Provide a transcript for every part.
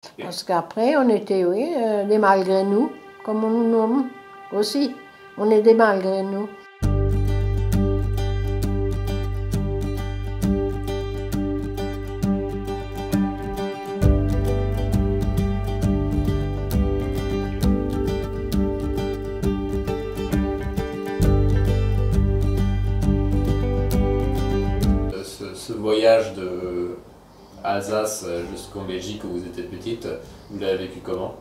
Parce qu'après, on était, oui, des malgré nous, comme on nous nomme aussi. On est des malgré nous. Ce voyage de Alsace jusqu'en Belgique où vous étiez petite, vous l'avez vécu comment?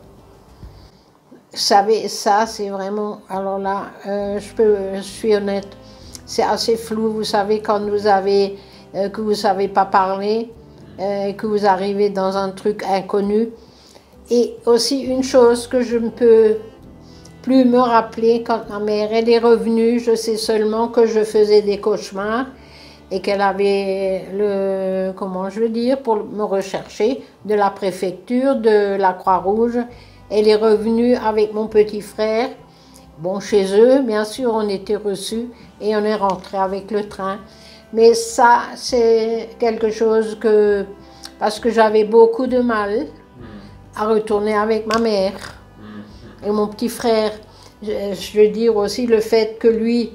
Vous savez, ça, c'est vraiment... Alors là, je suis honnête, c'est assez flou. Vous savez, quand vous avez, que vous ne savez pas parler, que vous arrivez dans un truc inconnu. Et aussi une chose que je ne peux plus me rappeler, quand ma mère elle est revenue, je sais seulement que je faisais des cauchemars et qu'elle avait le, comment je veux dire, pour me rechercher, de la préfecture, de la Croix-Rouge. Elle est revenue avec mon petit frère. Bon, chez eux, bien sûr, on était reçus et on est rentré avec le train. Mais ça, c'est quelque chose que, parce que j'avais beaucoup de mal à retourner avec ma mère et mon petit frère. Je veux dire aussi le fait que lui,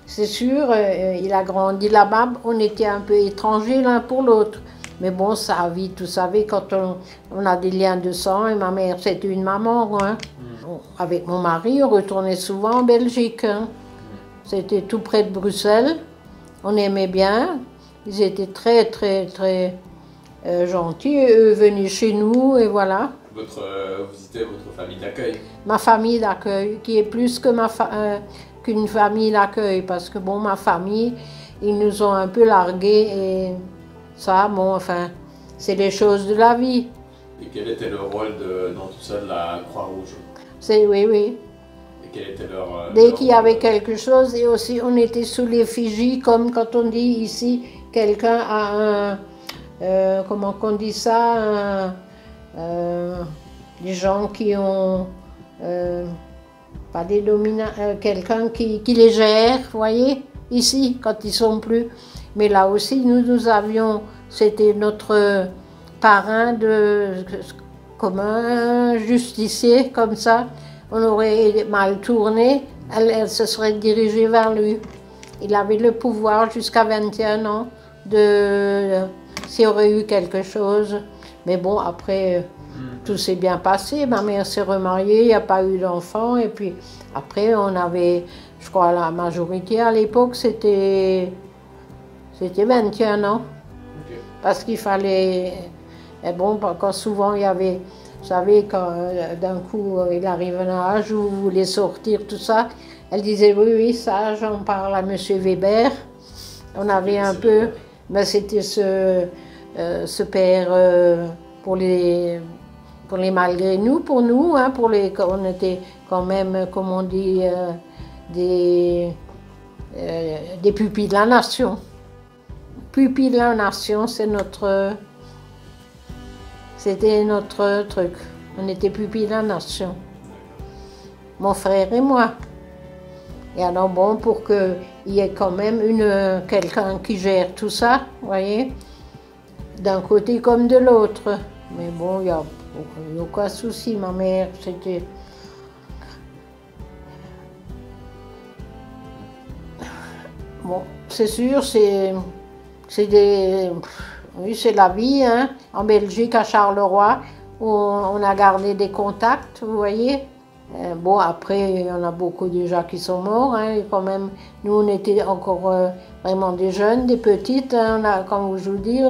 c'est sûr, il a grandi là-bas, on était un peu étrangers l'un pour l'autre. Mais bon, ça vite, vous savez, quand on a des liens de sang, et ma mère, c'était une maman, hein. Avec mon mari, on retournait souvent en Belgique. Hein. C'était tout près de Bruxelles, on aimait bien, ils étaient très, très, très gentils, eux venaient chez nous, et voilà. Vous visitez votre famille d'accueil? Ma famille d'accueil, qui est plus que qu'une famille d'accueil, parce que bon, ma famille, ils nous ont un peu largués et ça, bon, enfin, c'est les choses de la vie. Et quel était le rôle dans tout ça de la Croix-Rouge? Oui, oui. Et quel était leur Dès qu'il y avait quelque chose, et aussi on était sous l'effigie, comme quand on dit ici, quelqu'un a un, comment qu'on dit ça, des gens qui ont, pas des dominants, quelqu'un qui les gère, vous voyez, ici, quand ils sont plus. Mais là aussi, nous avions, c'était notre parrain comme un justicier, comme ça. On aurait mal tourné, elle se serait dirigée vers lui. Il avait le pouvoir jusqu'à 21 ans s'il y aurait eu quelque chose. Mais bon, après, tout s'est bien passé. Ma mère s'est remariée, il n'y a pas eu d'enfant. Et puis après, on avait, je crois, la majorité à l'époque, c'était 21 ans. Okay. Parce qu'il fallait... Et bon, quand souvent il y avait... Vous savez, quand d'un coup il arrive un âge où vous voulez sortir, tout ça, elle disait oui, oui, ça, j'en parle à M. Weber. On avait un peu... Mais c'était ce père pour les malgré nous, pour nous, hein, on était quand même, comme on dit, des pupilles de la nation. Pupilles de la nation, c'était notre truc. On était pupilles de la nation. Mon frère et moi. Et alors bon, pour qu'il y ait quand même quelqu'un qui gère tout ça, vous voyez, d'un côté comme de l'autre. Mais bon, il n'y a aucun souci, ma mère, c'était... Bon, c'est sûr, oui, c'est la vie, hein. En Belgique, à Charleroi, où on a gardé des contacts, vous voyez. Bon, après, il y en a beaucoup déjà qui sont morts, hein, et quand même, nous, on était encore vraiment des jeunes, des petites, hein, comme je vous dis,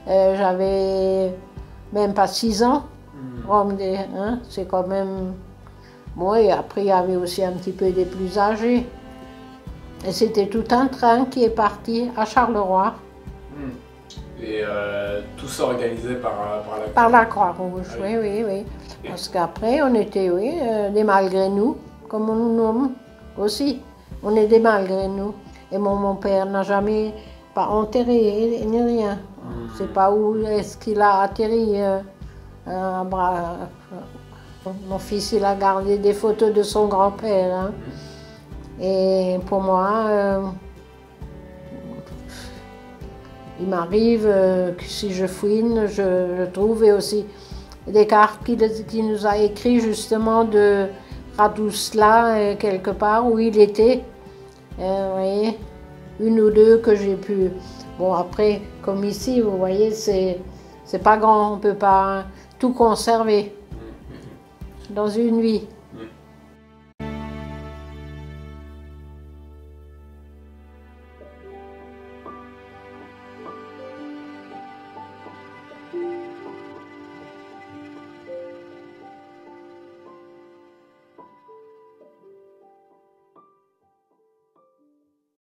j'avais même pas 6 ans, hein, c'est quand même... Bon, et après, il y avait aussi un petit peu des plus âgés. Et c'était tout un train qui est parti à Charleroi. Et tout ça organisé par la Croix-Rouge, ah, oui, oui, oui. Et parce qu'après, on était, oui, des malgré nous, comme on nous nomme aussi. On est des malgré nous. Et mon père n'a jamais pas enterré ni rien. Je ne sais pas où est-ce qu'il a atterri. Mon fils, il a gardé des photos de son grand-père. Hein. Et pour moi, il m'arrive que si je fouine, je trouve, et aussi des cartes qu'il nous a écrit justement de Radousla, quelque part où il était. Vous voyez, une ou deux que j'ai pu. Bon, après, comme ici, vous voyez, c'est pas grand, on peut pas tout conserver dans une vie.